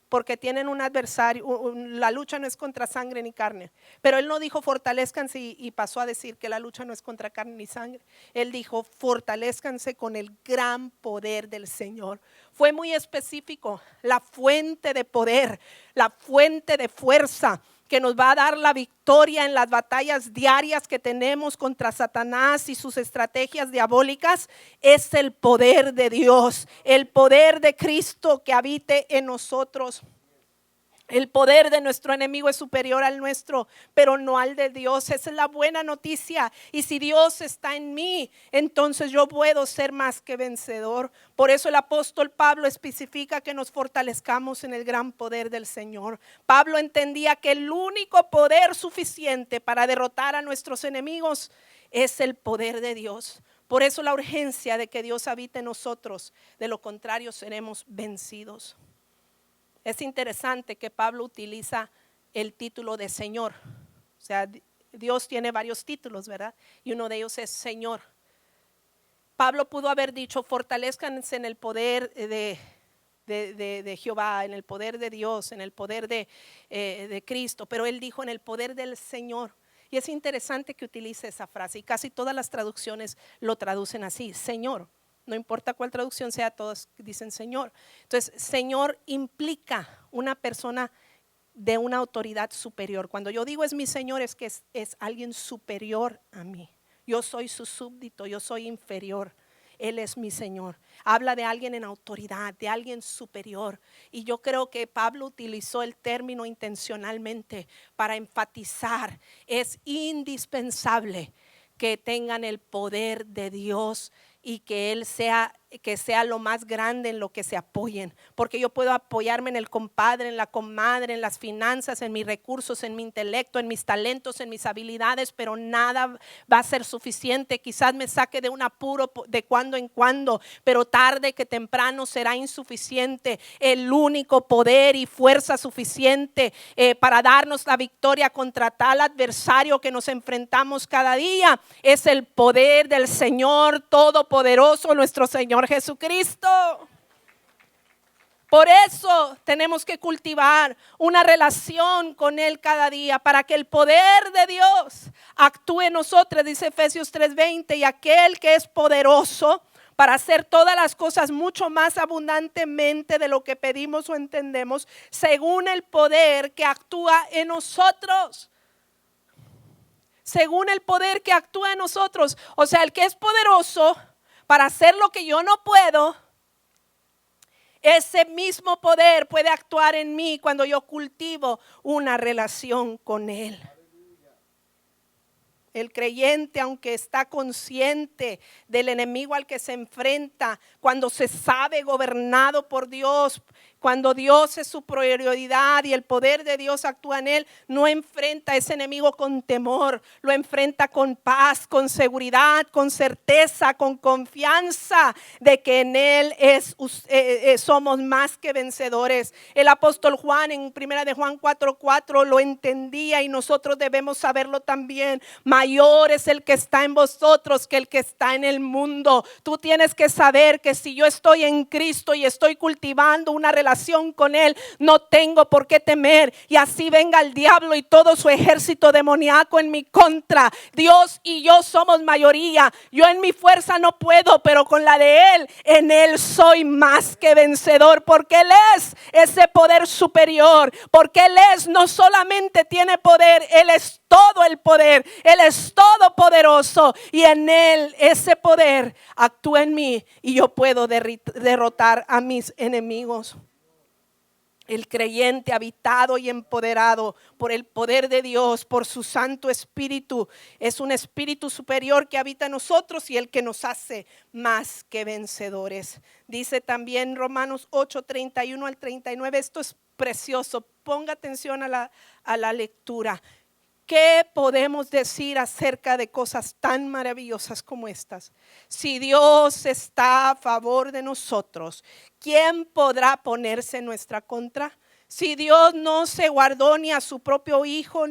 A: porque tienen un adversario. La lucha no es contra sangre ni carne. Pero él no dijo fortalezcanse y pasó a decir que la lucha no es contra carne ni sangre. Él dijo: fortalezcanse con el gran poder del Señor. Fue muy específico. La fuente de poder, la fuente de fuerza que nos va a dar la victoria en las batallas diarias que tenemos contra Satanás y sus estrategias diabólicas, es el poder de Dios, el poder de Cristo que habite en nosotros. El poder de nuestro enemigo es superior al nuestro, pero no al de Dios. Esa es la buena noticia. Y si Dios está en mí, entonces yo puedo ser más que vencedor. Por eso el apóstol Pablo especifica que nos fortalezcamos en el gran poder del Señor. Pablo entendía que el único poder suficiente para derrotar a nuestros enemigos es el poder de Dios. Por eso la urgencia de que Dios habite en nosotros. De lo contrario, seremos vencidos. Es interesante que Pablo utiliza el título de Señor. O sea, Dios tiene varios títulos, ¿verdad? Y uno de ellos es Señor. Pablo pudo haber dicho: fortalezcanse en el poder de Jehová, en el poder de Dios, en el poder de Cristo. Pero él dijo: en el poder del Señor. Y es interesante que utilice esa frase. Y casi todas las traducciones lo traducen así: Señor. No importa cuál traducción sea, todos dicen Señor. Entonces, Señor implica una persona de una autoridad superior. Cuando yo digo es mi Señor, es que es alguien superior a mí. Yo soy su súbdito, yo soy inferior. Él es mi Señor. Habla de alguien en autoridad, de alguien superior. Y yo creo que Pablo utilizó el término intencionalmente para enfatizar: es indispensable que tengan el poder de Dios y que Él sea lo más grande en lo que se apoyen. Porque yo puedo apoyarme en el compadre, en la comadre, en las finanzas, en mis recursos, en mi intelecto, en mis talentos, en mis habilidades, pero nada va a ser suficiente. Quizás me saque de un apuro de cuando en cuando, pero tarde que temprano será insuficiente. El único poder y fuerza suficiente para darnos la victoria contra tal adversario que nos enfrentamos cada día es el poder del Señor Todopoderoso, nuestro Señor Jesucristo. Por eso tenemos que cultivar una relación con Él cada día, para que el poder de Dios actúe en nosotros, dice Efesios 3:20, y aquel que es poderoso para hacer todas las cosas mucho más abundantemente de lo que pedimos o entendemos, según el poder que actúa en nosotros. Según el poder que actúa en nosotros. O sea, el que es poderoso para hacer lo que yo no puedo, ese mismo poder puede actuar en mí cuando yo cultivo una relación con Él. El creyente, aunque está consciente del enemigo al que se enfrenta, cuando se sabe gobernado por Dios, cuando Dios es su prioridad y el poder de Dios actúa en él, no enfrenta a ese enemigo con temor, lo enfrenta con paz, con seguridad, con certeza, con confianza de que en él somos más que vencedores. El apóstol Juan en 1 de Juan 4:4 lo entendía y nosotros debemos saberlo también. Mayor es el que está en vosotros que el que está en el mundo. Tú tienes que saber que si yo estoy en Cristo y estoy cultivando una relación con Él, no tengo por qué temer. Y así venga el diablo y todo su ejército demoníaco en mi contra, Dios y yo somos mayoría. Yo en mi fuerza no puedo, pero con la de Él, en Él soy más que vencedor, porque Él es ese poder superior, porque Él no solamente tiene poder, Él es todo el poder, Él es todopoderoso y en Él ese poder actúa en mí y yo puedo derrotar a mis enemigos. El creyente habitado y empoderado por el poder de Dios, por su Santo Espíritu, es un espíritu superior que habita en nosotros y el que nos hace más que vencedores. Dice también Romanos 8:31 al 39, esto es precioso, ponga atención a la lectura. ¿Qué podemos decir acerca de cosas tan maravillosas como estas? Si Dios está a favor de nosotros, ¿quién podrá ponerse en nuestra contra? Si Dios no se guardó ni a su propio Hijo,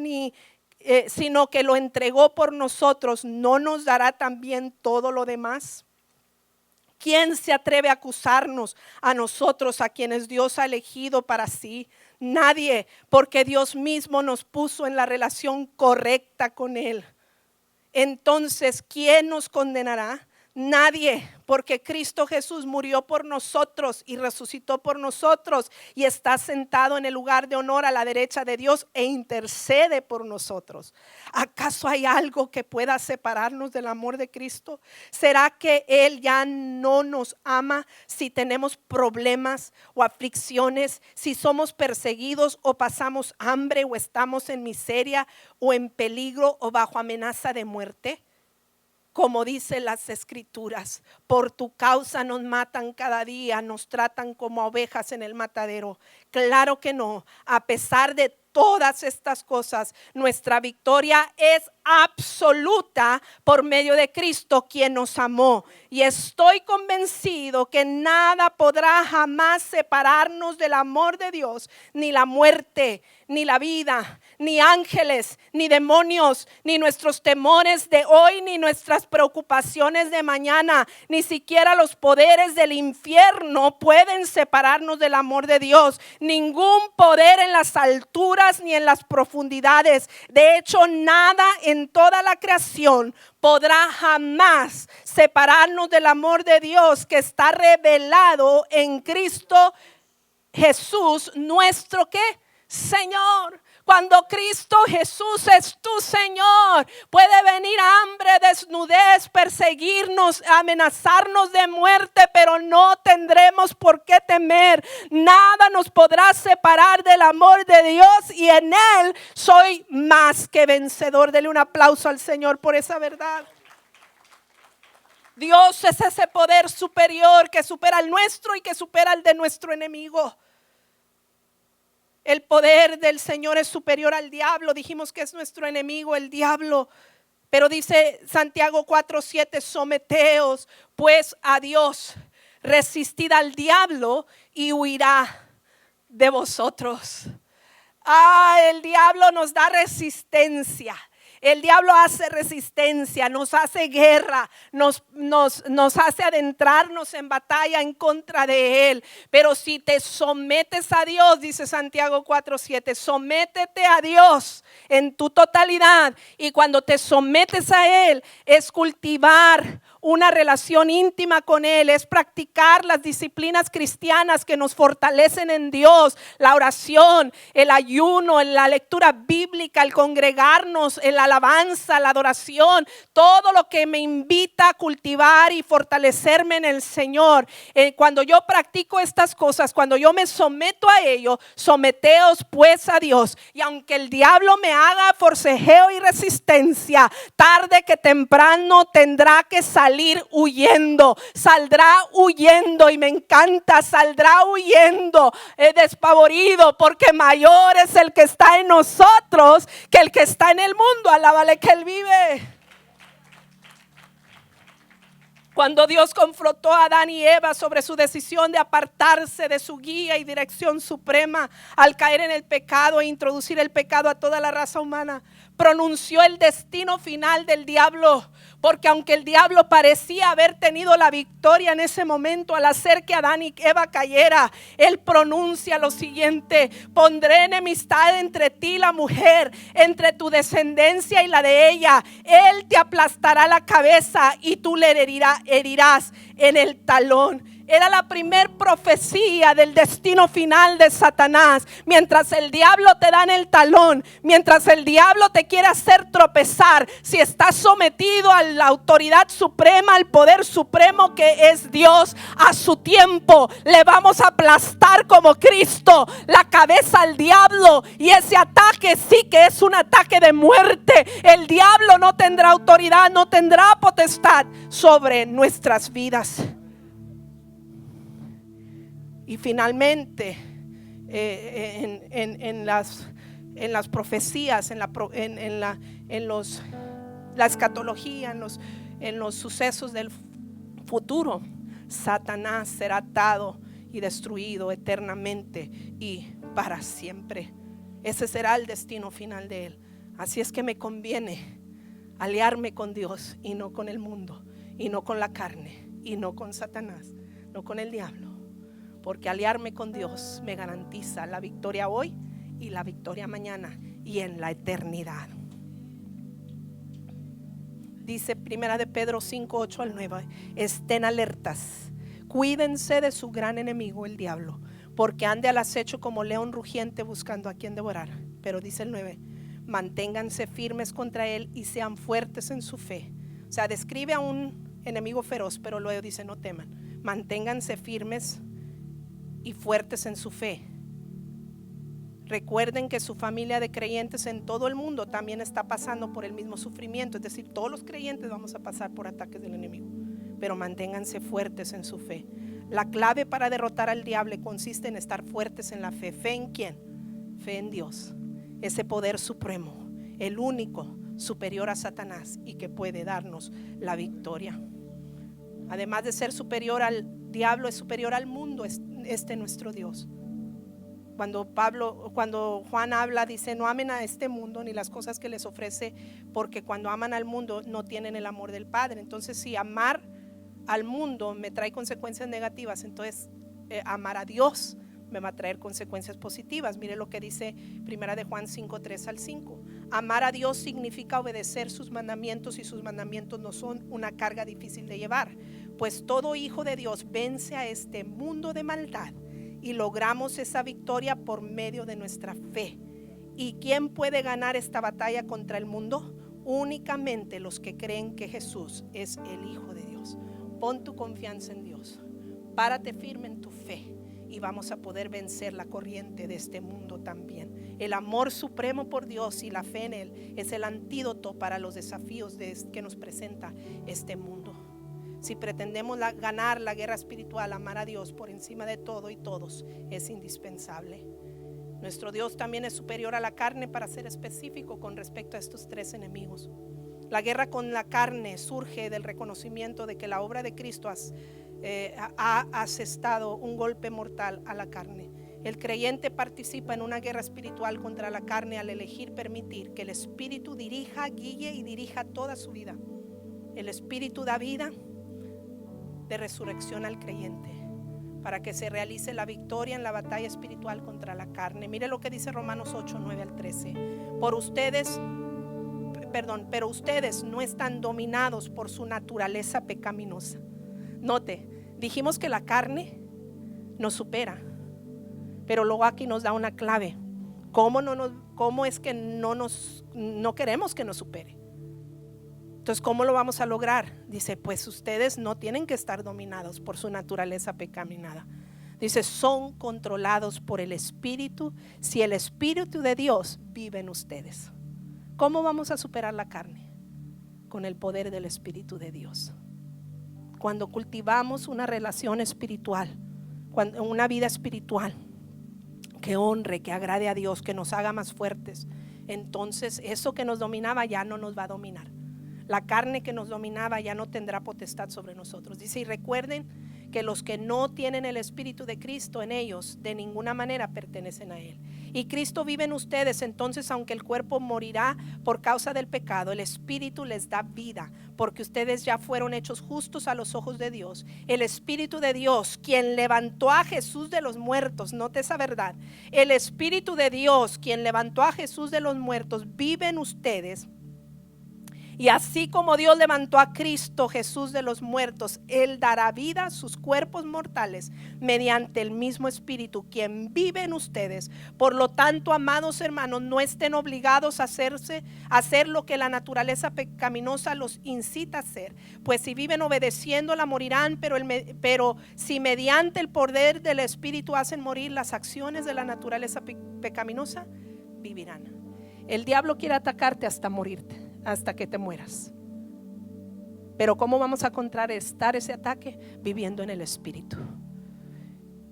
A: sino que lo entregó por nosotros, ¿no nos dará también todo lo demás? ¿Quién se atreve a acusarnos a nosotros, a quienes Dios ha elegido para sí? Nadie, porque Dios mismo nos puso en la relación correcta con Él. Entonces, ¿quién nos condenará? Nadie, porque Cristo Jesús murió por nosotros y resucitó por nosotros y está sentado en el lugar de honor a la derecha de Dios e intercede por nosotros. ¿Acaso hay algo que pueda separarnos del amor de Cristo? ¿Será que Él ya no nos ama si tenemos problemas o aflicciones, si somos perseguidos o pasamos hambre o estamos en miseria o en peligro o bajo amenaza de muerte? Como dicen las escrituras, por tu causa nos matan cada día, nos tratan como ovejas en el matadero. Claro que no, a pesar de todas estas cosas, nuestra victoria es absoluta por medio de Cristo, quien nos amó. Y estoy convencido que nada podrá jamás separarnos del amor de Dios, ni la muerte, ni la vida, ni ángeles, ni demonios, ni nuestros temores de hoy, ni nuestras preocupaciones de mañana, ni siquiera los poderes del infierno pueden separarnos del amor de Dios. Ningún poder en las alturas ni en las profundidades. De hecho, nada en toda la creación podrá jamás separarnos del amor de Dios que está revelado en Cristo Jesús, nuestro ¿qué? Señor. Cuando Cristo Jesús es tu Señor, puede venir hambre, desnudez, perseguirnos, amenazarnos de muerte, pero no tendremos por qué temer. Nada nos podrá separar del amor de Dios y en Él soy más que vencedor. Dele un aplauso al Señor por esa verdad. Dios es ese poder superior que supera el nuestro y que supera el de nuestro enemigo. El poder del Señor es superior al diablo. Dijimos que es nuestro enemigo el diablo. Pero dice Santiago 4:7, someteos pues a Dios, resistid al diablo y huirá de vosotros. El diablo nos da resistencia. El diablo hace resistencia, nos hace guerra, nos hace adentrarnos en batalla en contra de él. Pero si te sometes a Dios, dice Santiago 4:7, sométete a Dios en tu totalidad. Y cuando te sometes a él, es cultivar una relación íntima con él, es practicar las disciplinas cristianas que nos fortalecen en Dios, la oración, el ayuno, la lectura bíblica, el congregarnos, la alabanza, la adoración, todo lo que me invita a cultivar y fortalecerme en el Señor. Cuando yo practico estas cosas, cuando yo me someto a ello, someteos pues a Dios. Y aunque el diablo me haga forcejeo y resistencia, tarde que temprano tendrá que salir huyendo, saldrá huyendo, y me encanta, saldrá huyendo despavorido, porque mayor es el que está en nosotros que el que está en el mundo. Alábale que él vive. Cuando Dios confrontó a Adán y Eva sobre su decisión de apartarse de su guía y dirección suprema al caer en el pecado e introducir el pecado a toda la raza humana, pronunció el destino final del diablo. Porque aunque el diablo parecía haber tenido la victoria en ese momento al hacer que Adán y Eva cayera, él pronuncia lo siguiente: pondré enemistad entre ti y la mujer, entre tu descendencia y la de ella. Él te aplastará la cabeza y tú le herirás en el talón. Era la primer profecía del destino final de Satanás. Mientras el diablo te da en el talón, mientras el diablo te quiere hacer tropezar, si estás sometido a la autoridad suprema, al poder supremo que es Dios, a su tiempo le vamos a aplastar como Cristo la cabeza al diablo. Y ese ataque sí que es un ataque de muerte. El diablo no tendrá autoridad, no tendrá potestad sobre nuestras vidas. Y finalmente, en las profecías, la escatología, en los sucesos del futuro, Satanás será atado y destruido eternamente y para siempre. Ese será el destino final de él. Así es que me conviene aliarme con Dios y no con el mundo, y no con la carne, y no con Satanás, no con el diablo. Porque aliarme con Dios me garantiza la victoria hoy y la victoria mañana y en la eternidad. Dice Primera de Pedro 5:8-9: estén alertas, cuídense de su gran enemigo el diablo, porque ande al acecho como león rugiente buscando a quien devorar. Pero dice el 9: manténganse firmes contra él y sean fuertes en su fe. O sea, describe a un enemigo feroz, pero luego dice: no teman, manténganse firmes y fuertes en su fe. Recuerden que su familia de creyentes en todo el mundo también está pasando por el mismo sufrimiento. Es decir, todos los creyentes vamos a pasar por ataques del enemigo, pero manténganse fuertes en su fe. La clave para derrotar al diablo consiste en estar fuertes en la fe. ¿Fe en quién? Fe en Dios, ese poder supremo, el único superior a Satanás y que puede darnos la victoria. Además de ser superior al diablo, es superior al mundo nuestro Dios. Cuando Juan habla, dice: no amen a este mundo ni las cosas que les ofrece, porque cuando aman al mundo no tienen el amor del Padre. Entonces, si amar al mundo me trae consecuencias negativas, entonces amar a Dios me va a traer consecuencias positivas. Mire lo que dice Primera de Juan 5:3-5. Amar a Dios significa obedecer sus mandamientos, y sus mandamientos no son una carga difícil de llevar. Pues todo hijo de Dios vence a este mundo de maldad, y logramos esa victoria por medio de nuestra fe. ¿Y quién puede ganar esta batalla contra el mundo? Únicamente los que creen que Jesús es el Hijo de Dios. Pon tu confianza en Dios, párate firme en tu fe, y vamos a poder vencer la corriente de este mundo también. El amor supremo por Dios y la fe en Él es el antídoto para los desafíos que nos presenta este mundo. Si pretendemos ganar la guerra espiritual, amar a Dios por encima de todo y todos es indispensable. Nuestro Dios también es superior a la carne, para ser específico con respecto a estos tres enemigos. La guerra con la carne surge del reconocimiento de que la obra de Cristo ha asestado un golpe mortal a la carne. El creyente participa en una guerra espiritual contra la carne al elegir permitir que el Espíritu dirija, guíe y dirija toda su vida. El Espíritu da vida de resurrección al creyente para que se realice la victoria en la batalla espiritual contra la carne. Mire lo que dice Romanos 8, 9 al 13. Pero ustedes no están dominados por su naturaleza pecaminosa. Note, dijimos que la carne nos supera, pero luego aquí nos da una clave. ¿Cómo es que no queremos que nos supere? Entonces, ¿cómo lo vamos a lograr? Dice, pues ustedes no tienen que estar dominados por su naturaleza pecaminosa. Dice, son controlados por el Espíritu, si el Espíritu de Dios vive en ustedes. ¿Cómo vamos a superar la carne? Con el poder del Espíritu de Dios. Cuando cultivamos una relación espiritual, una vida espiritual que honre, que agrade a Dios, que nos haga más fuertes, entonces eso que nos dominaba ya no nos va a dominar. La carne que nos dominaba ya no tendrá potestad sobre nosotros. Dice, y recuerden que los que no tienen el Espíritu de Cristo en ellos, de ninguna manera pertenecen a Él. Y Cristo vive en ustedes, entonces aunque el cuerpo morirá por causa del pecado, el Espíritu les da vida, porque ustedes ya fueron hechos justos a los ojos de Dios. El Espíritu de Dios, quien levantó a Jesús de los muertos, note esa verdad. El Espíritu de Dios, quien levantó a Jesús de los muertos, vive en ustedes. Y así como Dios levantó a Cristo Jesús de los muertos, Él dará vida a sus cuerpos mortales mediante el mismo Espíritu, quien vive en ustedes. Por lo tanto, amados hermanos, no estén obligados a hacer lo que la naturaleza pecaminosa los incita a hacer. Pues si viven obedeciéndola, morirán, pero si mediante el poder del Espíritu hacen morir las acciones de la naturaleza pecaminosa, vivirán. El diablo quiere atacarte hasta morirte, hasta que te mueras. Pero ¿cómo vamos a contrarrestar ese ataque? Viviendo en el Espíritu.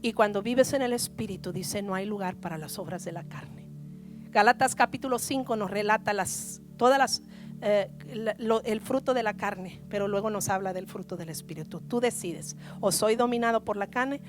A: Y cuando vives en el Espíritu, dice, no hay lugar para las obras de la carne. Gálatas capítulo 5 nos relata el fruto de la carne, pero luego nos habla del fruto del Espíritu. Tú decides, o soy dominado por la carne,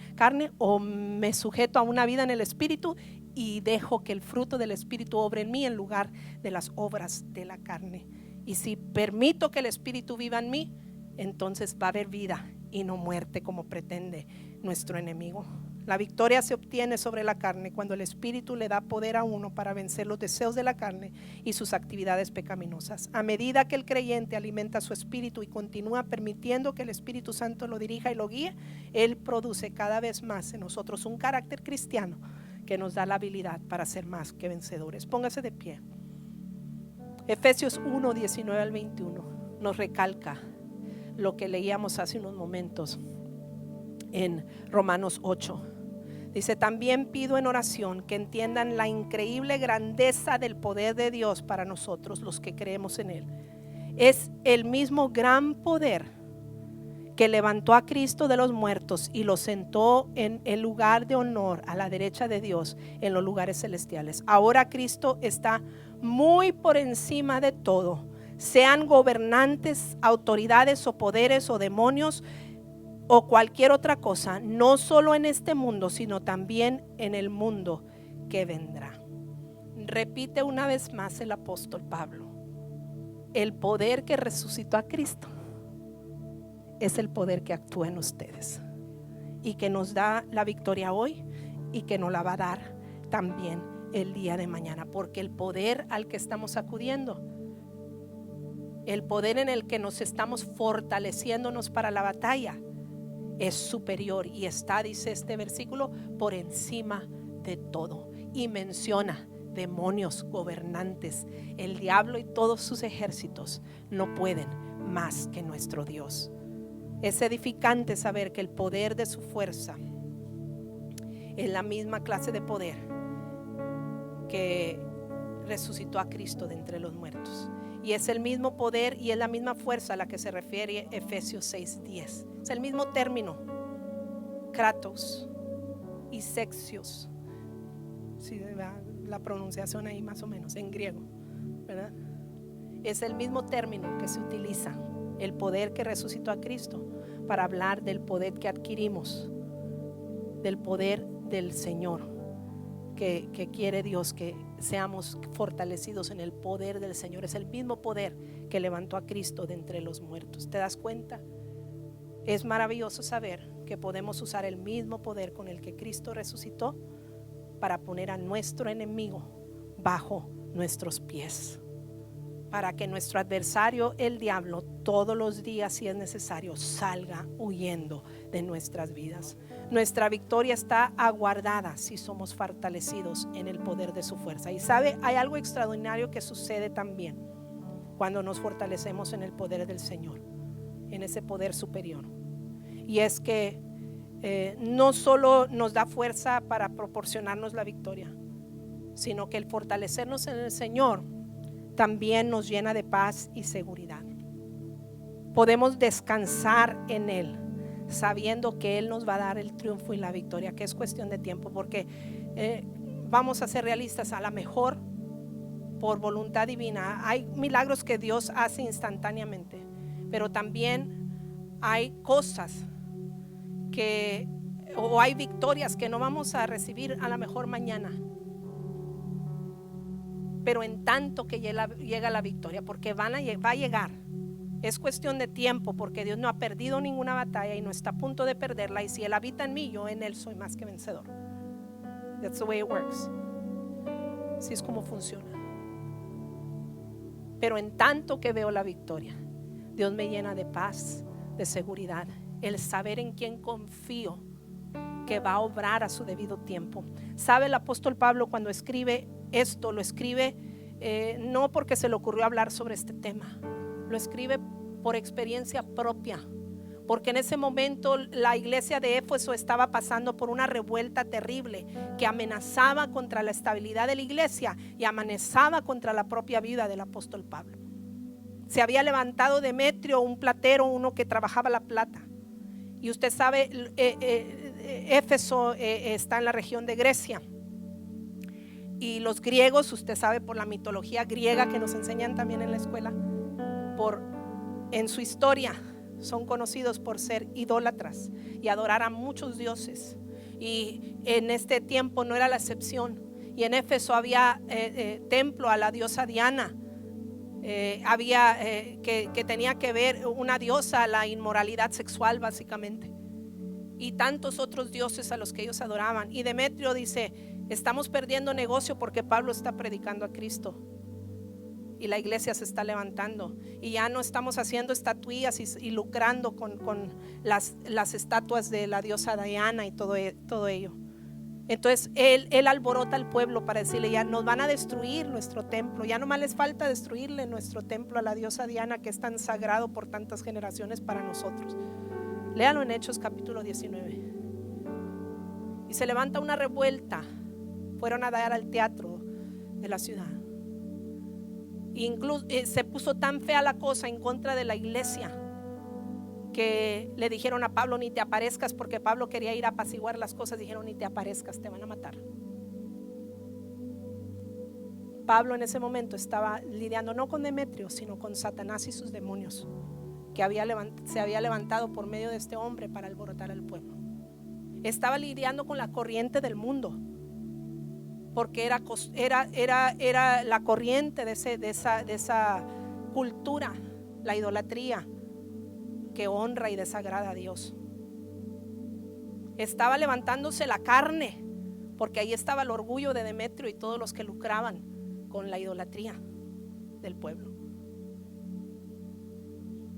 A: o me sujeto a una vida en el Espíritu y dejo que el fruto del Espíritu obre en mí en lugar de las obras de la carne. Y si permito que el Espíritu viva en mí, entonces va a haber vida y no muerte como pretende nuestro enemigo. La victoria se obtiene sobre la carne cuando el Espíritu le da poder a uno para vencer los deseos de la carne y sus actividades pecaminosas. A medida que el creyente alimenta su espíritu y continúa permitiendo que el Espíritu Santo lo dirija y lo guíe, Él produce cada vez más en nosotros un carácter cristiano que nos da la habilidad para ser más que vencedores. Póngase de pie. Efesios 1, 19 al 21 nos recalca lo que leíamos hace unos momentos en Romanos 8. Dice, también pido en oración que entiendan la increíble grandeza del poder de Dios para nosotros los que creemos en Él. Es el mismo gran poder que levantó a Cristo de los muertos y lo sentó en el lugar de honor a la derecha de Dios en los lugares celestiales. Ahora Cristo está muy por encima de todo, sean gobernantes, autoridades o poderes o demonios o cualquier otra cosa, no solo en este mundo, sino también en el mundo que vendrá. Repite una vez más el apóstol Pablo: el poder que resucitó a Cristo es el poder que actúa en ustedes y que nos da la victoria hoy y que nos la va a dar también el día de mañana, porque el poder al que estamos acudiendo, el poder en el que nos estamos fortaleciéndonos para la batalla, es superior y está, dice este versículo, por encima de todo. Y menciona demonios, gobernantes. El diablo y todos sus ejércitos no pueden más que nuestro Dios. Es edificante saber que el poder de su fuerza es la misma clase de poder que resucitó a Cristo de entre los muertos. Y es el mismo poder y es la misma fuerza a la que se refiere Efesios 6:10. Es el mismo término, kratos y sexios. Sí, la pronunciación ahí más o menos en griego, ¿verdad? Es el mismo término que se utiliza, el poder que resucitó a Cristo, para hablar del poder que adquirimos, del poder del Señor, que quiere Dios que seamos fortalecidos en el poder del Señor. Es el mismo poder que levantó a Cristo de entre los muertos. ¿Te das cuenta? Es maravilloso saber que podemos usar el mismo poder con el que Cristo resucitó para poner a nuestro enemigo bajo nuestros pies, para que nuestro adversario, el diablo, todos los días, si es necesario, salga huyendo de nuestras vidas. Nuestra victoria está aguardada si somos fortalecidos en el poder de su fuerza. Y sabe, hay algo extraordinario que sucede también cuando nos fortalecemos en el poder del Señor, en ese poder superior. Y es que no solo nos da fuerza para proporcionarnos la victoria, sino que el fortalecernos en el Señor también nos llena de paz y seguridad. Podemos descansar en Él, sabiendo que Él nos va a dar el triunfo y la victoria, que es cuestión de tiempo, porque vamos a ser realistas, a lo mejor por voluntad divina hay milagros que Dios hace instantáneamente, pero también hay cosas o hay victorias que no vamos a recibir a lo mejor mañana, pero en tanto que llega la victoria, porque va a llegar. Es cuestión de tiempo, porque Dios no ha perdido ninguna batalla y no está a punto de perderla. Y si Él habita en mí, yo en Él soy más que vencedor. That's the way it works. Así es como funciona. Pero en tanto que veo la victoria, Dios me llena de paz, de seguridad, el saber en quién confío, que va a obrar a su debido tiempo. ¿Sabe el apóstol Pablo cuando escribe esto? Lo escribe no porque se le ocurrió hablar sobre este tema, lo escribe por experiencia propia, porque en ese momento la iglesia de Éfeso estaba pasando por una revuelta terrible que amenazaba contra la estabilidad de la iglesia y amenazaba contra la propia vida del apóstol Pablo. Se había levantado Demetrio, un platero, uno que trabajaba la plata, y usted sabe, Éfeso está en la región de Grecia. Y los griegos, usted sabe por la mitología griega que nos enseñan también en la escuela, en su historia son conocidos por ser idólatras y adorar a muchos dioses. Y en este tiempo no era la excepción. Y en Éfeso había templo a la diosa Diana. Había que tenía que ver una diosa a la inmoralidad sexual básicamente, y tantos otros dioses a los que ellos adoraban. Y Demetrio dice: estamos perdiendo negocio porque Pablo está predicando a Cristo y la iglesia se está levantando, y ya no estamos haciendo estatuillas y lucrando con las estatuas de la diosa Diana y todo ello. Entonces él alborota al pueblo para decirle: ya nos van a destruir nuestro templo, ya nomás les falta destruirle nuestro templo a la diosa Diana, que es tan sagrado por tantas generaciones para nosotros. Léalo en Hechos capítulo 19. Y se levanta una revuelta. Fueron a dar al teatro de la ciudad. Incluso se puso tan fea la cosa en contra de la iglesia que le dijeron a Pablo: ni te aparezcas, porque Pablo quería ir a apaciguar las cosas. Dijeron: ni te aparezcas, te van a matar. Pablo en ese momento estaba lidiando no con Demetrio, sino con Satanás y sus demonios, que se había levantado por medio de este hombre para alborotar al pueblo. Estaba lidiando con la corriente del mundo, porque era la corriente de esa cultura, la idolatría, que honra y desagrada a Dios. Estaba levantándose la carne, porque ahí estaba el orgullo de Demetrio y todos los que lucraban con la idolatría del pueblo.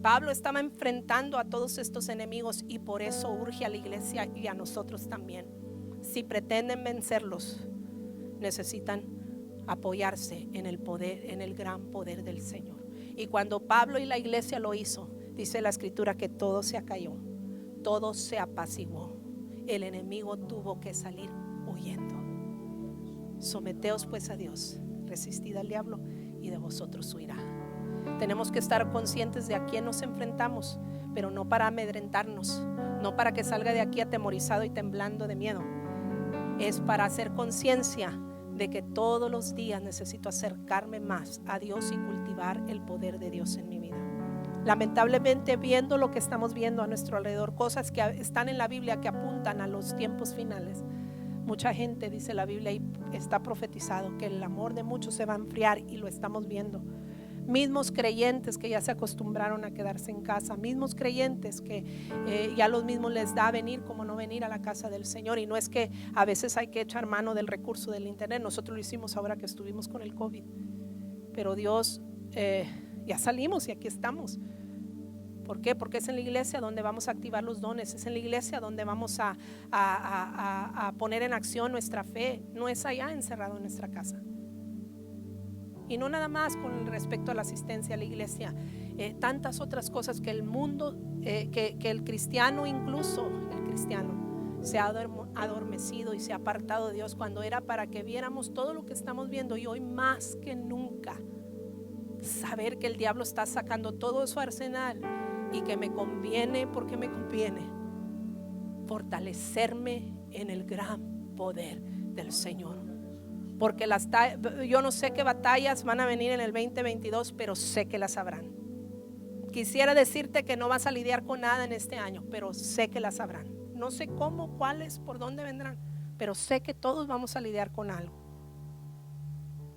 A: Pablo estaba enfrentando a todos estos enemigos, y por eso urge a la iglesia y a nosotros también. Si pretenden vencerlos, necesitan apoyarse en el poder, en el gran poder del Señor. Y cuando Pablo y la iglesia lo hizo, dice la escritura que todo se acalló, todo se apaciguó. El enemigo tuvo que salir huyendo. Someteos pues a Dios, resistid al diablo y de vosotros huirá. Tenemos que estar conscientes de a quién nos enfrentamos, pero no para amedrentarnos, no para que salga de aquí atemorizado y temblando de miedo. Es para hacer conciencia de que todos los días necesito acercarme más a Dios y cultivar el poder de Dios en mi vida. Lamentablemente, viendo lo que estamos viendo a nuestro alrededor, cosas que están en la Biblia que apuntan a los tiempos finales, Mucha gente, dice la Biblia, y está profetizado que el amor de muchos se va a enfriar, y lo estamos viendo. Mismos creyentes que ya se acostumbraron a quedarse en casa, mismos creyentes que ya los mismos les da venir como no venir a la casa del Señor. Y no es que a veces hay que echar mano del recurso del internet, nosotros lo hicimos ahora que estuvimos con el COVID, pero Dios, ya salimos y aquí estamos. ¿Por qué? Porque es en la iglesia donde vamos a activar los dones, es en la iglesia donde vamos a poner en acción nuestra fe, no es allá encerrado en nuestra casa. Y no nada más con respecto a la asistencia a la iglesia, tantas otras cosas que el mundo, que el cristiano, incluso el cristiano, se ha adormecido y se ha apartado de Dios, cuando era para que viéramos todo lo que estamos viendo. Y hoy más que nunca, saber que el diablo está sacando todo su arsenal, y que me conviene, porque me conviene fortalecerme en el gran poder del Señor. Porque yo no sé qué batallas van a venir en el 2022, pero sé que las habrán. Quisiera decirte que no vas a lidiar con nada en este año, pero sé que las habrán. No sé cómo, cuáles, por dónde vendrán, pero sé que todos vamos a lidiar con algo.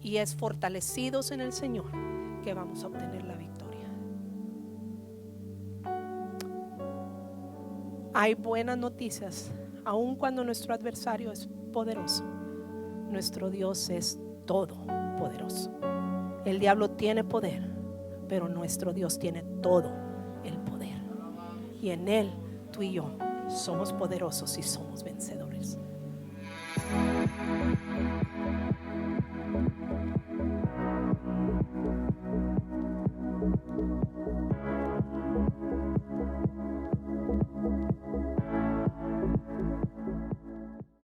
A: Y es fortalecidos en el Señor que vamos a obtener la victoria. Hay buenas noticias, aun cuando nuestro adversario es poderoso. Nuestro Dios es todopoderoso. El diablo tiene poder, pero nuestro Dios tiene todo el poder. Y en Él, tú y yo somos poderosos y somos vencedores.